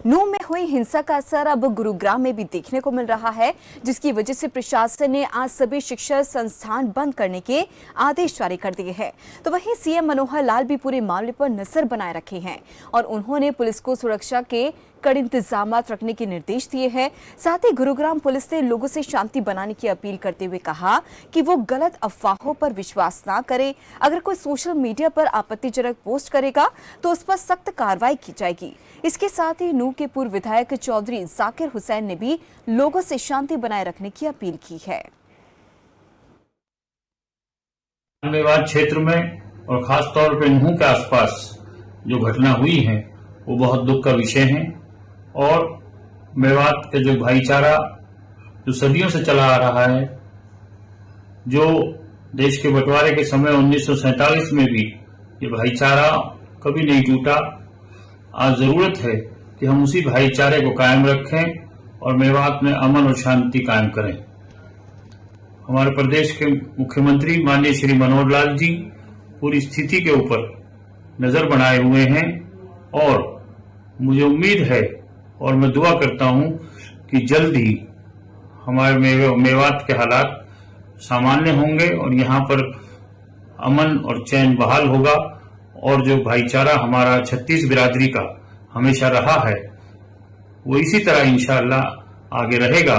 नूंह में हुई हिंसा का असर अब गुरुग्राम में भी देखने को मिल रहा है, जिसकी वजह से प्रशासन ने आज सभी शिक्षा संस्थान बंद करने के आदेश जारी कर दिए हैं। तो वहीं सीएम मनोहर लाल भी पूरे मामले पर नजर बनाए रखे हैं और उन्होंने पुलिस को सुरक्षा के कड़े इंतजाम रखने के निर्देश दिए हैं। साथ ही गुरुग्राम पुलिस ने लोगों से शांति बनाने की अपील करते हुए कहा कि वो गलत अफवाहों पर विश्वास ना करें। अगर कोई सोशल मीडिया पर आपत्तिजनक पोस्ट करेगा तो उस पर सख्त कार्रवाई की जाएगी। इसके साथ ही नूंह के पूर्व विधायक चौधरी जाकिर हुसैन ने भी लोगों से शांति बनाए रखने की अपील की है। मेवात क्षेत्र में और खास तौर पर नूंह के आसपास जो घटना हुई है वो बहुत दुख का विषय है और मेवात का जो भाईचारा जो सदियों से चला आ रहा है, जो देश के बंटवारे के समय 1947 में भी ये भाईचारा कभी नहीं टूटा। आज जरूरत है कि हम उसी भाईचारे को कायम रखें और मेवात में अमन और शांति कायम करें। हमारे प्रदेश के मुख्यमंत्री माननीय श्री मनोहर लाल जी पूरी स्थिति के ऊपर नजर बनाए हुए हैं और मुझे उम्मीद है और मैं दुआ करता हूं कि जल्द ही हमारे मेवात के हालात सामान्य होंगे और यहाँ पर अमन और चैन बहाल होगा और जो भाईचारा हमारा 36 बिरादरी का हमेशा रहा है वो इसी तरह इंशाअल्लाह आगे रहेगा।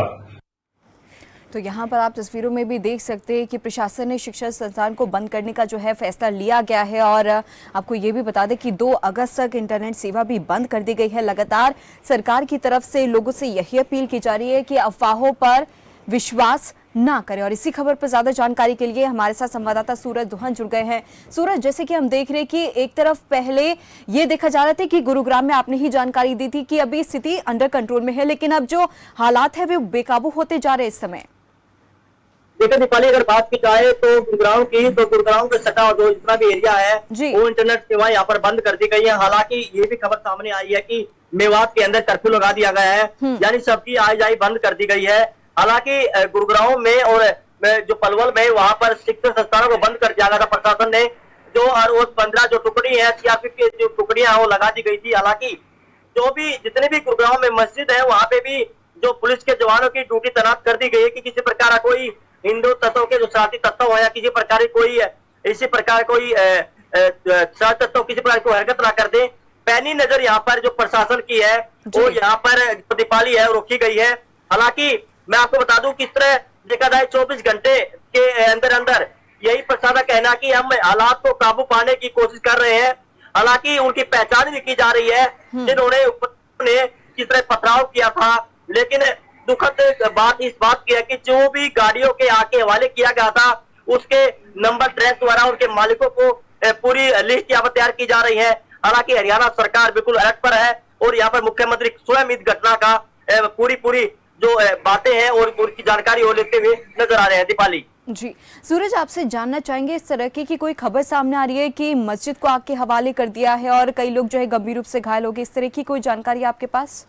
तो यहाँ पर आप तस्वीरों में भी देख सकते हैं कि प्रशासन ने शिक्षा संस्थान को बंद करने का जो है फैसला लिया गया है और आपको ये भी बता दें कि 2 अगस्त तक इंटरनेट सेवा भी बंद कर दी गई है। लगातार सरकार की तरफ से लोगों से यही अपील की जा रही है कि अफवाहों पर विश्वास ना करें। और इसी खबर पर ज्यादा जानकारी के लिए हमारे साथ संवाददाता सूरज दुहन जुड़ गए हैं। सूरज, जैसे कि हम देख रहे हैं कि एक तरफ पहले ये देखा जा रहा था कि गुरुग्राम में आपने ही जानकारी दी थी कि अभी स्थिति अंडर कंट्रोल में है, लेकिन अब जो हालात है वे बेकाबू होते जा रहे हैं इस समय। देखिए दीपाली, अगर बात की जाए तो गुरुग्राम की, तो गुरुग्राम के सटा जो जितना भी एरिया है वो इंटरनेट सेवा यहाँ पर बंद कर दी गई है। हालांकि ये भी खबर सामने आई है कि मेवात के अंदर कर्फ्यू लगा दिया गया है, यानी सबकी आय जाई बंद कर दी गई है। हालांकि गुरुग्राम में और जो पलवल में वहां पर शिक्षण संस्थानों को बंद कर दिया गया था प्रशासन ने। जो 15 जो टुकड़ी है सीआरपीएफ की जो टुकड़ियां वो लगा दी गई थी। हालांकि जो भी जितने भी गुरुग्राम में मस्जिद है वहां पे भी जो पुलिस के जवानों की ड्यूटी तैनात कर दी गई है कि किसी प्रकार का कोई हिंदू तत्वों के जो शरारती तत्व हो या किसी प्रकार की कोई इसी प्रकार कोई शरारती तत्व किसी प्रकार की हरकत ना कर दे। पैनी नजर यहाँ पर जो प्रशासन की है वो यहाँ पर दीपाली है रोकी गई है। हालांकि मैं आपको बता दूं किस तरह देखा जाए 24 घंटे के अंदर अंदर यही प्रशासन का कहना कि हम हालात को काबू पाने की कोशिश कर रहे हैं। हालांकि उनकी पहचान भी की जा रही है जिन्होंने किस तरह पथराव किया था, लेकिन दुखद बात इस बात की है कि जो भी गाड़ियों के आके हवाले किया गया था उसके नंबर ट्रेस द्वारा उनके मालिकों को पूरी लिस्ट यहाँ पर तैयार की जा रही है। हालांकि हरियाणा सरकार बिल्कुल अलर्ट पर है और यहाँ पर मुख्यमंत्री स्वयं इस घटना का पूरी जो बातें हैं और उनकी जानकारी हो लेते हुए नजर आ रहे हैं। दीपाली जी, सूरज आपसे जानना चाहेंगे, इस तरह की कोई खबर सामने आ रही है कि मस्जिद को आग के हवाले कर दिया है और कई लोग जो है गंभीर रूप से घायल हो गए, इस तरह की कोई जानकारी आपके पास?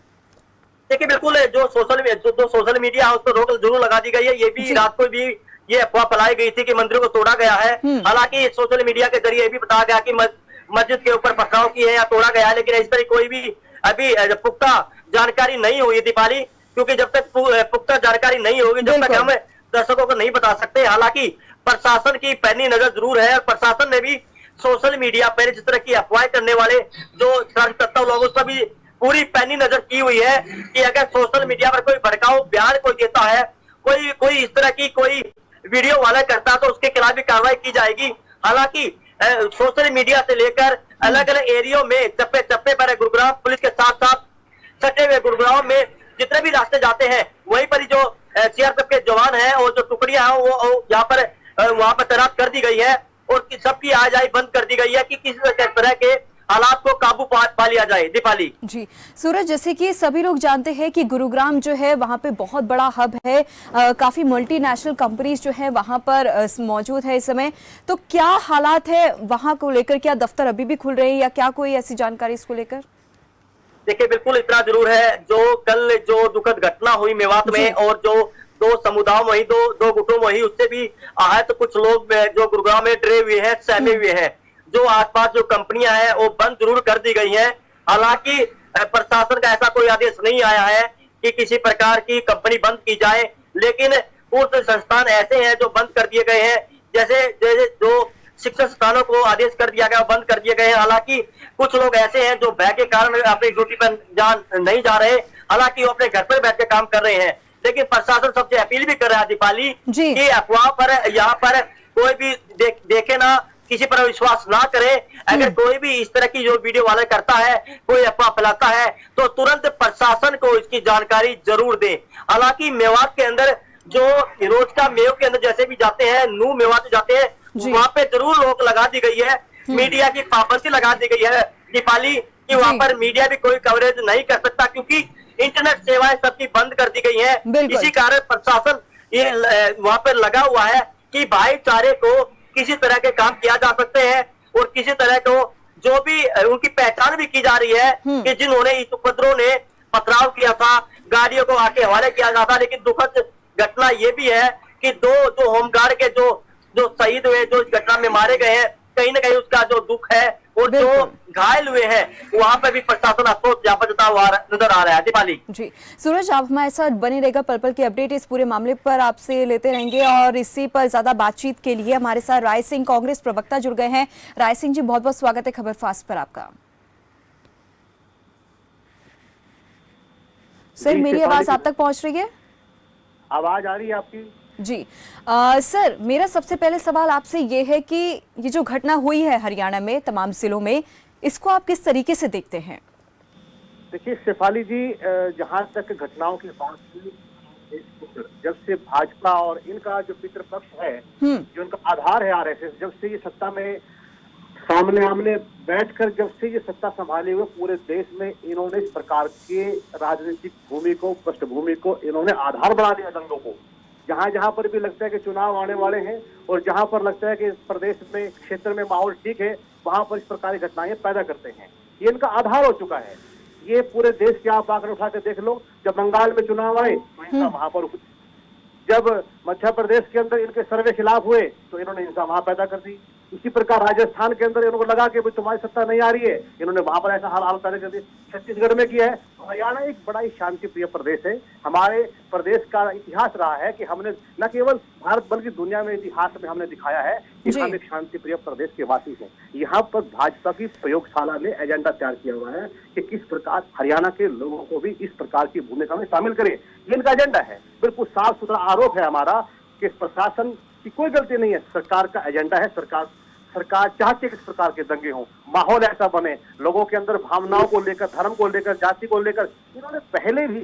देखिए बिल्कुल जो सोशल मीडिया है उस पर रोक जरूर लगा दी गई है। ये भी रात को भी ये अफवाह फैलाई गई थी कि मंदिरों को तोड़ा गया है। हालांकि सोशल मीडिया के जरिए भी बताया गया कि मस्जिद के ऊपर पथराव की है या तोड़ा गया है, लेकिन इस पर कोई भी अभी पुख्ता जानकारी नहीं हुई दीपाली, क्योंकि जब तक पुख्ता जानकारी नहीं होगी जब तक हम दर्शकों को नहीं बता सकते। हालांकि प्रशासन की पैनी नजर जरूर है और प्रशासन ने भी सोशल मीडिया पर जिस तरह की अफवाहें करने वाले जो शरारती तत्व लोग उस पर भी पूरी पैनी नजर की हुई है कि अगर सोशल मीडिया पर कोई भड़काऊ बयान कोई देता है, कोई इस तरह की कोई वीडियो वायरल करता है तो उसके खिलाफ भी कार्रवाई की जाएगी। हालांकि सोशल मीडिया से लेकर अलग अलग एरियो में चप्पे चप्पे पर गुरुग्राम पुलिस के साथ साथ सटे हुए गुरुग्राम में जितने भी रास्ते जाते हैं वहीं पर जो सीआरपीएफ के जवान हैं और जो टुकड़ियां हैं वो यहाँ पर वहां पर तैनात कर दी गई है और सबकी आवाजाही बंद कर दी गई है कि किसी तरह के हालात को काबू पा लिया जाए। दीपाली जी, सूरज, जैसे कि सभी लोग जानते हैं कि गुरुग्राम जो है वहां पे बहुत बड़ा हब है, काफी मल्टीनेशनल कंपनीज जो है वहां पर मौजूद है इस समय, तो क्या हालात है वहां को लेकर? क्या दफ्तर अभी भी खुल रहे हैं या क्या कोई ऐसी जानकारी इसको लेकर? देखिए बिल्कुल इतना जरूर है, जो कल जो दुखद घटना हुई मेवात में और जो 2 समुदायों में ही 2 गुटों में ही उससे भी आहत कुछ लोग जो गुरुग्राम में डरे हुए हैं, सहमे हुए हैं। जो आसपास जो कंपनियां हैं वो बंद जरूर कर दी गई हैं। हालांकि प्रशासन का ऐसा कोई आदेश नहीं आया है कि किसी प्रकार की कंपनी बंद की जाए, लेकिन कुछ संस्थान ऐसे हैं जो बंद कर दिए गए हैं, जैसे जैसे जो शिक्षण संस्थानों को आदेश कर दिया गया बंद कर दिए गए हैं। हालांकि कुछ लोग ऐसे हैं जो भय के कारण अपनी ड्यूटी पर नहीं जा रहे, हालांकि वो अपने घर पर बैठ के काम कर रहे हैं। लेकिन प्रशासन सबसे अपील भी कर रहा है दीपाली कि अफवाह पर यहाँ पर कोई भी देखे ना, किसी पर विश्वास ना करे। अगर कोई भी इस तरह की जो वीडियो वायरल करता है, कोई अफवाह फैलाता है, तो तुरंत प्रशासन को इसकी जानकारी जरूर दे। हालांकि मेवात के अंदर जो रोज का मेव के अंदर जैसे भी जाते हैं, नू मेवात जाते हैं, वहां पे जरूर रोक लगा दी गई है, मीडिया की पाबंदी लगा दी गई है दीपाली, कि वहां पर मीडिया भी कोई कवरेज नहीं कर सकता, क्योंकि इंटरनेट सेवाएं सबकी बंद कर दी गई है। इसी कारण प्रशासन ये वहां पर लगा हुआ है कि भाईचारे को किसी तरह के काम किया जा सकते हैं, और किसी तरह को जो भी उनकी पहचान भी की जा रही है कि जिन्होंने इस उपद्रव ने पथराव किया था, गाड़ियों को आके हवाले किया गया था। लेकिन दुखद घटना ये भी है कि दो जो होमगार्ड के जो शहीद हुए, जो इस घटना में मारे गए हैं, कहीं ना कहीं उसका जो दुख है, और जो घायल हुए हैं वहां पर भी प्रशासन अफसोस जता हुआ नजर आ रहा है दीपाली। जी सूरज, आप हमारे साथ बने रहेगा, पल पल की अपडेट इस पूरे मामले पर आपसे लेते रहेंगे, और इसी पर ज्यादा बातचीत के लिए हमारे साथ राय सिंह कांग्रेस प्रवक्ता जुड़ गए हैं। राय सिंह जी, बहुत बहुत स्वागत है खबर फास्ट पर आपका। सर, मेरी आवाज आप तक पहुंच रही है? आवाज आ रही है आपकी? जी सर, मेरा सबसे पहले सवाल आपसे ये है कि ये जो घटना हुई है हरियाणा में तमाम जिलों में, इसको आप किस तरीके से देखते हैं? देखिए शेफाली जी, जहां तक घटनाओं की बात हुई, जब से भाजपा और इनका जो पितृपक्ष है, जो उनका आधार है आरएसएस, जब से ये सत्ता में सामने आमने बैठकर जब से ये सत्ता संभाले हुए पूरे देश में इन्होंने इस प्रकार के राजनीतिक भूमि को, पृष्ठभूमि को इन्होंने आधार बना दिया दंगों को। जहां जहां पर भी लगता है कि चुनाव आने वाले हैं, और जहां पर लगता है कि प्रदेश में, क्षेत्र में माहौल ठीक है, वहां पर इस प्रकार की घटनाएं पैदा करते हैं। ये इनका आधार हो चुका है। ये पूरे देश के आप आंकड़े उठा के देख लो, जब बंगाल में चुनाव आए तो इनका वहां पर, जब मध्य प्रदेश के अंदर इनके सर्वे खिलाफ हुए तो इन्होंने हिंसा वहां पैदा कर दी। इसी प्रकार राजस्थान के अंदर इनको लगा कि तुम्हारी सत्ता नहीं आ रही है, इन्होंने वहां पर ऐसा हाल पैदा कर दिया। छत्तीसगढ़ में किया है। हरियाणा एक बड़ा ही शांति प्रिय प्रदेश है। हमारे प्रदेश का इतिहास रहा है कि हमने न केवल भारत बल्कि दुनिया में इतिहास में हमने दिखाया है कि हम एक शांति प्रिय प्रदेश के वासी हैं। यहाँ पर भाजपा की प्रयोगशाला ने एजेंडा तैयार किया हुआ है कि किस प्रकार हरियाणा के लोगों को भी इस प्रकार की भूमिका में शामिल करें। ये इनका एजेंडा है। बिल्कुल साफ सुथरा आरोप है हमारा कि प्रशासन की कोई गलती नहीं है, सरकार का एजेंडा है। सरकार चाहती है कि इस प्रकार के दंगे हों, माहौल ऐसा बने, लोगों के अंदर भावनाओं को लेकर, धर्म को लेकर, जाति को लेकर। इन्होंने पहले भी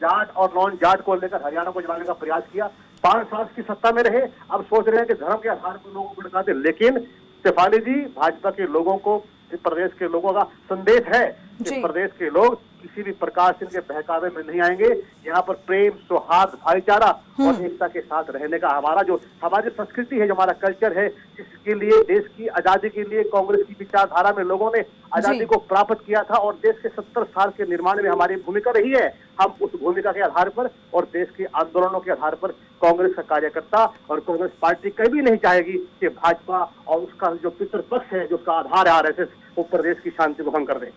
जाट और नॉन जाट को लेकर हरियाणा को जलाने का प्रयास किया। 5 साल की सत्ता में रहे, अब सोच रहे हैं कि धर्म के आधार पर लोगों को भड़का दे। लेकिन शेफाली जी, भाजपा के लोगों को, इस प्रदेश के लोगों का संदेश है कि प्रदेश के लोग किसी भी प्रकार से इनके बहकावे में नहीं आएंगे। यहाँ पर प्रेम, सौहार्द, भाईचारा और एकता के साथ रहने का हमारा जो हमारी संस्कृति है, जो हमारा कल्चर है, जिसके लिए देश की आजादी के लिए कांग्रेस की विचारधारा में लोगों ने आजादी को प्राप्त किया था, और देश के 70 साल के निर्माण में हमारी भूमिका रही है। हम उस भूमिका के आधार पर और देश के आंदोलनों के आधार पर कांग्रेस का कार्यकर्ता और कांग्रेस पार्टी कभी नहीं चाहेगी कि भाजपा और उसका जो पितृपक्ष है, जो उसका आधार है आरएसएस, वो प्रदेश की शांति को भंग कर दे।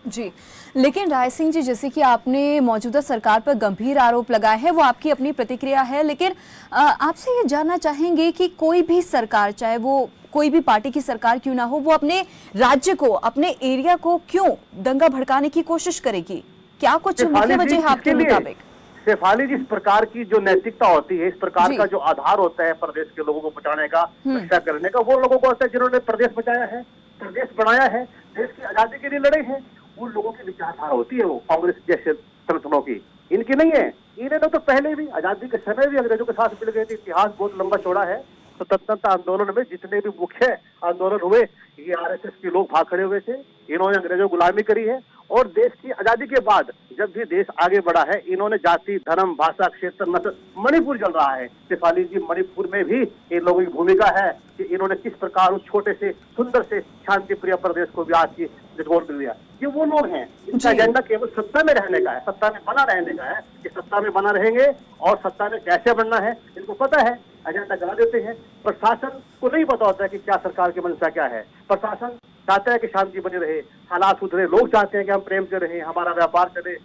जी, लेकिन राय सिंह जी, जैसे कि आपने मौजूदा सरकार पर गंभीर आरोप लगाए हैं, वो आपकी अपनी प्रतिक्रिया है, लेकिन आपसे ये जानना चाहेंगे कि कोई भी सरकार, चाहे वो कोई भी पार्टी की सरकार क्यों ना हो, वो अपने राज्य को, अपने एरिया को क्यों दंगा भड़काने की कोशिश करेगी? क्या कुछ मुख्य वजह है आपके मुताबिक? शेफाली जी, इस प्रकार की जो नैतिकता होती है, इस प्रकार का जो आधार होता है प्रदेश के लोगों को बचाने का, रक्षा करने का, वो लोगों को होता है जिन्होंने प्रदेश बचाया है, प्रदेश बनाया है, देश की आजादी के लिए लड़े हैं। उन लोगों की विचारधारा होती है वो कांग्रेस जैसे संगठनों की, इनकी नहीं है। इन्हें तो पहले भी आजादी के समय भी अंग्रेजों के साथ मिल गए थे। इतिहास बहुत लंबा चौड़ा है। स्वतंत्रता आंदोलन में जितने भी मुख्य आंदोलन हुए, ये आरएसएस के लोग भाग खड़े हुए थे। इन्होंने अंग्रेजों गुलामी करी है, और देश की आजादी के बाद जब भी देश आगे बढ़ा है, इन्होंने जाति, धर्म, भाषा, क्षेत्र, नस्ल, मणिपुर चल रहा है शेफाली जी, मणिपुर में भी इन लोगों की भूमिका है कि इन्होंने किस प्रकार उस छोटे से सुंदर से शांति प्रिय प्रदेश को भी आज की जोड़ दिया। ये वो लोग हैं, इनका एजेंडा केवल सत्ता में रहने का है, सत्ता में बना रहने का है कि सत्ता में बना रहेंगे, और सत्ता में कैसे बनना है इनको पता है, एजेंडा करा देते हैं। प्रशासन को नहीं पता होता है कि क्या सरकार की मंशा क्या है। प्रशासन चाहते हैं कि शांति बनी रहे, हालात सुधरे, लोग चाहते हैं कि हम प्रेम से रहें, हमारा व्यापार चले,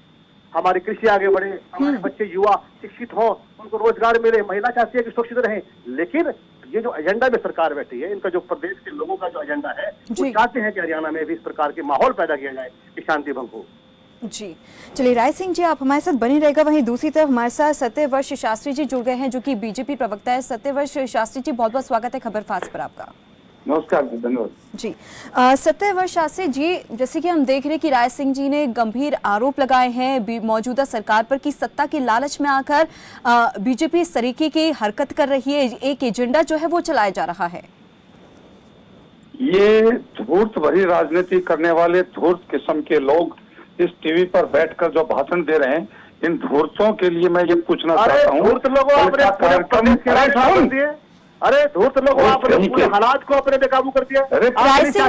हमारी कृषि आगे बढ़े, हमारे बच्चे युवा शिक्षित हों, उनको रोजगार मिले, महिला चाहती है कि सुरक्षित रहें। लेकिन ये जो एजेंडा में सरकार बैठी है, इनका जो प्रदेश के लोगों का जो एजेंडा है, वो चाहते हैं कि हरियाणा में भी इस प्रकार के माहौल पैदा किया जाए कि शांति भंग हो। जी चलिए, राय सिंह जी आप हमारे साथ बने रहेगा। वहीं दूसरी तरफ हमारे साथ सत्यवर्ष शास्त्री जी जुड़ गए हैं, जो कि बीजेपी प्रवक्ता है। सत्यवर्ष शास्त्री जी, बहुत बहुत स्वागत है खबर फास्ट पर आपका। नमस्कार जी, धन्यवाद जी। सत्यवर्ष शास्त्री जी, जैसे कि हम देख रहे हैं कि राय सिंह जी ने गंभीर आरोप लगाए हैं मौजूदा सरकार पर कि सत्ता के लालच में आकर बीजेपी इस तरीके की हरकत कर रही है, एक एजेंडा जो है वो चलाया जा रहा है। ये धूर्त भरी राजनीति करने वाले धूर्त किस्म के लोग इस टीवी पर बैठकर जो भाषण दे रहे हैं, इन धूर्तों के लिए मैं ये पूछना चाहता हूँ। धूर्त लोगों अरे धूर्त लोगों आपने पूरे हालात को अपने बेकाबू कर दिया। राय सिंह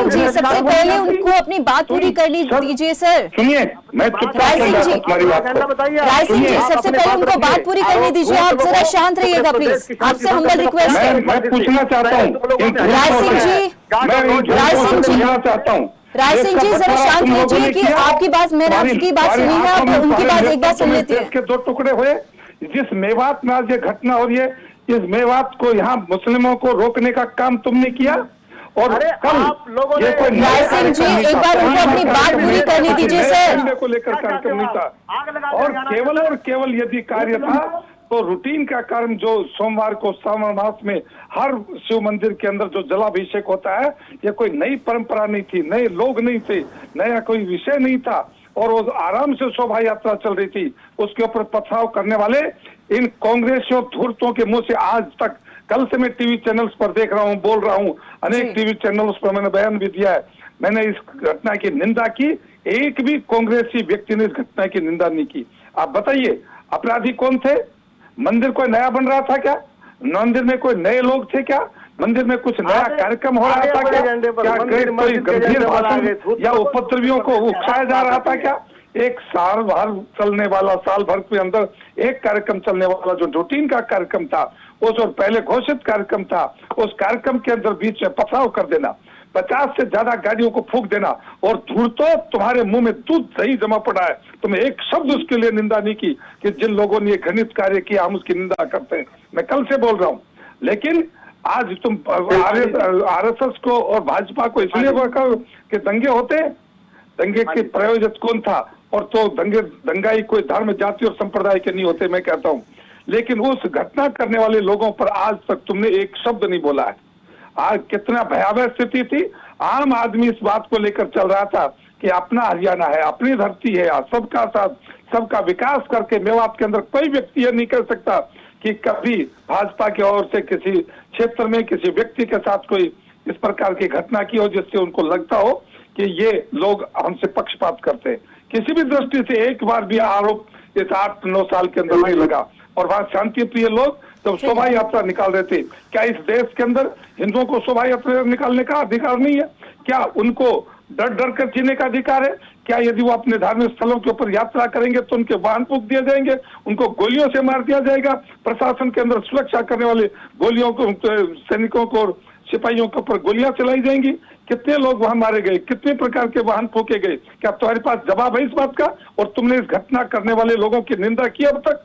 जी सबसे पहले उनको अपनी बात पूरी करनी दीजिए सर। सुनिए, मैं राय सिंह जी सबसे पहले उनको बात पूरी करने दीजिए। आप जरा शांत रहिएगा प्लीज, आपसे हम्बल रिक्वेस्ट है। मैं पूछना चाहता हूँ राय सिंह जी जरा शांत लीजिए कि आपकी बात, मैंने आपकी बात सुनी है, आप उनकी बात एक बार सुन लेते हैं। के दो टुकड़े हुए, जिस मेवात में आज ये घटना हो रही है, इस मेवात को यहाँ मुस्लिमों को रोकने का काम तुमने किया। और कल आप लोगों ने राय सिंह जी एक बार उनको अपनी बात पूरी करने दीजिए सर। को लेकर कार्यक्रम नहीं था, और केवल यदि कार्य था तो रूटीन का कार्य जो सोमवार को श्रावण मास में हर शिव मंदिर के अंदर जो जलाभिषेक होता है, ये कोई नई परंपरा नहीं थी, नए लोग नहीं थे, नया कोई विषय नहीं था, और वो आराम से शोभा यात्रा चल रही थी। उसके ऊपर पथराव करने वाले इन कांग्रेसियों धूर्तों के मुंह से आज तक, कल से मैं टीवी चैनल्स पर देख रहा हूँ, बोल रहा हूँ, अनेक टीवी चैनल्स पर मैंने बयान भी दिया है, मैंने इस घटना की निंदा की। एक भी कांग्रेसी व्यक्ति ने इस घटना की निंदा नहीं की। आप बताइए, अपराधी कौन थे? मंदिर कोई नया बन रहा था क्या? मंदिर में कोई नए लोग थे क्या? मंदिर में कुछ नया कार्यक्रम हो रहा था क्या? कोई गंभीर भाषण या उपद्रवियों को उकसाया जा रहा था क्या? एक साल भर चलने वाला, साल भर के अंदर एक कार्यक्रम चलने वाला जो रूटीन का कार्यक्रम था, वो जो पहले घोषित कार्यक्रम था, उस कार्यक्रम के अंदर बीच में पथराव कर देना, 50 से ज्यादा गाड़ियों को फूंक देना, और धूर्तो तुम्हारे मुंह में दूध दही जमा पड़ा है, तुमने एक शब्द उसके लिए निंदा नहीं की कि जिन लोगों ने ये घृणित कार्य किया हम उसकी निंदा करते हैं। मैं कल से बोल रहा हूँ, लेकिन आज तुम आरएसएस को और भाजपा को इसलिए बरकर कि दंगे होते, दंगे के प्रायोजक कौन था? और तो दंगाई कोई धर्म, जाति और संप्रदाय के नहीं होते, मैं कहता हूँ। लेकिन उस घटना करने वाले लोगों पर आज तक तुमने एक शब्द नहीं बोला है। आज कितना भयावह स्थिति थी, आम आदमी इस बात को लेकर चल रहा था कि अपना हरियाणा है, अपनी धरती है, सबका साथ, सबका विकास करके मेवात के अंदर कोई व्यक्ति यह नहीं कर सकता कि कभी भाजपा की ओर से किसी क्षेत्र में किसी व्यक्ति के साथ कोई इस प्रकार की घटना की हो जिससे उनको लगता हो कि ये लोग हमसे पक्षपात करते हैं। किसी भी दृष्टि से एक बार भी आरोप इस 8-9 साल के अंदर नहीं लगा। और वहां शांति प्रिय लोग जब शोभा यात्रा निकाल रहे थे, क्या इस देश के अंदर हिंदुओं को शोभा यात्रा निकालने का अधिकार नहीं है? क्या उनको डर डर कर जीने का अधिकार है? क्या यदि वो अपने धार्मिक स्थलों के ऊपर यात्रा करेंगे तो उनके वाहन फूंक दिए जाएंगे, उनको गोलियों से मार दिया जाएगा? प्रशासन के अंदर सुरक्षा करने वाले गोलियों को, सैनिकों को और सिपाहियों के ऊपर गोलियां चलाई जाएंगी? कितने लोग वहां मारे गए, कितने प्रकार के वाहन फूके गए? क्या तुम्हारे पास जवाब है इस बात का? और तुमने इस घटना करने वाले लोगों की निंदा की अब तक?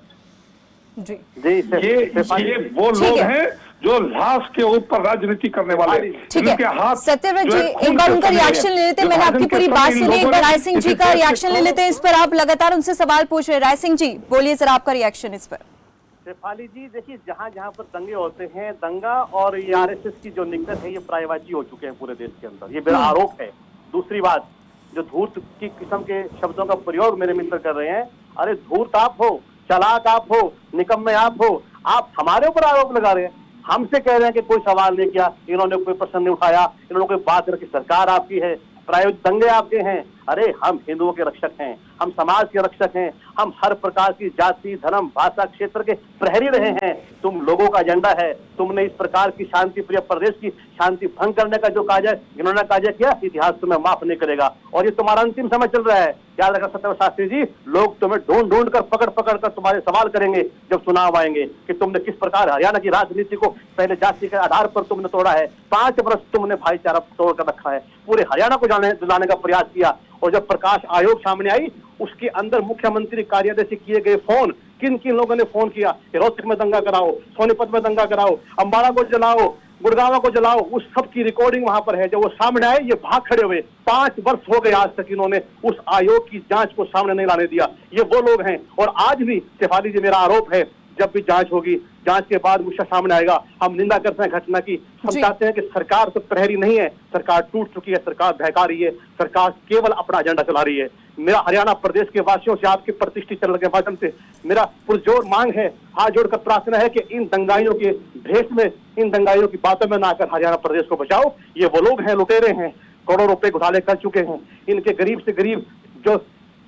जी ये वो लोग हैं जो लाश के ऊपर राजनीति करने वाले। ठीक है सत्यव्रत जी, एक बार उनका रिएक्शन ले लेते हैं। मैंने आपकी पूरी बात सुनी, एक बार राय सिंह जी का रिएक्शन ले लेते हैं इस पर। आप लगातार उनसे सवाल पूछ रहे हैं, राय सिंह जी बोलिए सर आपका रिएक्शन इस पर। शेफाली जी देखिए, जहाँ जहाँ पर दंगे होते हैं, दंगा और ये आरएसएस की जो निकट है, ये प्रायवाची हो चुके हैं पूरे देश के अंदर, ये मेरा आरोप है। दूसरी बात, जो धूर्त की किस्म के शब्दों का प्रयोग मेरे मित्र कर रहे हैं, अरे धूर्त आप हो, चालाक आप हो, निकम्मे आप हो, आप हमारे ऊपर आरोप लगा रहे हैं। हमसे कह रहे हैं कि कोई सवाल नहीं किया, इन्होंने कोई प्रश्न नहीं उठाया, इन्होंने कोई बात रखी। सरकार आपकी है, प्रायोजित दंगे आपके हैं, अरे हम हिंदुओं के रक्षक हैं, हम समाज के रक्षक हैं, हम हर प्रकार की जाति धर्म भाषा क्षेत्र के प्रहरी रहे हैं। तुम लोगों का एजेंडा है, तुमने इस प्रकार की शांति प्रिय प्रदेश की शांति भंग करने का जो कार्य इन्होंने कार्य किया, इतिहास तुम्हें माफ नहीं करेगा और ये तुम्हारा अंतिम समय चल रहा है। याद रखना सत्यव्रत शास्त्री जी, लोग तुम्हें ढूंढ कर पकड़ कर तुम्हारे सवाल करेंगे जब चुनाव आएंगे कि तुमने किस प्रकार हरियाणा की राजनीति को पहले जाति के आधार पर तुमने तोड़ा है। 5 वर्ष तुमने भाईचारा तोड़ कर रखा है, पूरे हरियाणा को दिलाने का प्रयास किया। और जब प्रकाश आयोग सामने आई, उसके अंदर मुख्यमंत्री कार्यालय से किए गए फोन, किन किन लोगों ने फोन किया, रोहतक में दंगा कराओ, सोनीपत में दंगा कराओ, अम्बाड़ा को जलाओ, गुड़गांव को जलाओ, उस सब की रिकॉर्डिंग वहां पर है। जब वो सामने आए, ये भाग खड़े हुए। 5 वर्ष हो गए आज तक इन्होंने उस आयोग की जांच को सामने नहीं लाने दिया। ये वो लोग हैं। और आज भी शेफाली जी, मेरा आरोप है, जब भी जांच होगी, जांच के बाद मुझसे सामने आएगा। हम निंदा करते हैं घटना की, हम चाहते हैं कि सरकार तो प्रहरी नहीं है, सरकार टूट चुकी है, सरकार बहका रही है, सरकार केवल अपना एजेंडा चला रही है। मेरा हरियाणा प्रदेश के वासियों से, आपके प्रतिष्ठित चैनल के माध्यम से मेरा पुरजोर मांग है, हाथ जोड़कर प्रार्थना है कि इन दंगाइयों के भेष में, इन दंगाइयों की बातों में ना आकर हरियाणा प्रदेश को बचाओ। ये वो लोग हैं, लुटेरे हैं, करोड़ों रुपए घोटाले कर चुके हैं। इनके गरीब से गरीब जो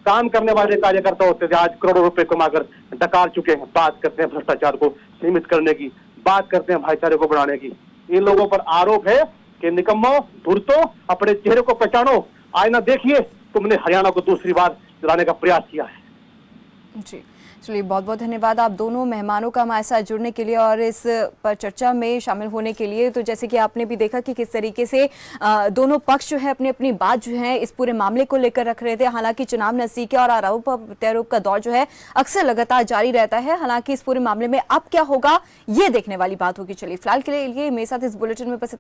काम करने वाले कार्यकर्ता होते थे, आज करोड़ों रुपए कमाकर डकार चुके हैं। बात करते हैं भ्रष्टाचार को सीमित करने की, बात करते हैं भाईचारे को बढ़ाने की। इन लोगों पर आरोप है कि निकम्मो, धूर्तो, अपने चेहरे को पहचानो, आईना देखिए, तुमने हरियाणा को दूसरी बार चलाने का प्रयास किया है। जी, चलिए, बहुत बहुत धन्यवाद आप दोनों मेहमानों का हमारे साथ जुड़ने के लिए और इस पर चर्चा में शामिल होने के लिए। तो जैसे कि आपने भी देखा कि किस तरीके से दोनों पक्ष जो है अपनी अपनी बात जो है इस पूरे मामले को लेकर रख रहे थे। हालांकि चुनाव नजदीक है और आरोप प्रत्यारोप का दौर जो है अक्सर लगातार जारी रहता है। हालांकि इस पूरे मामले में अब क्या होगा, ये देखने वाली बात होगी। चलिए, फिलहाल के लिए मेरे साथ इस बुलेटिन में बस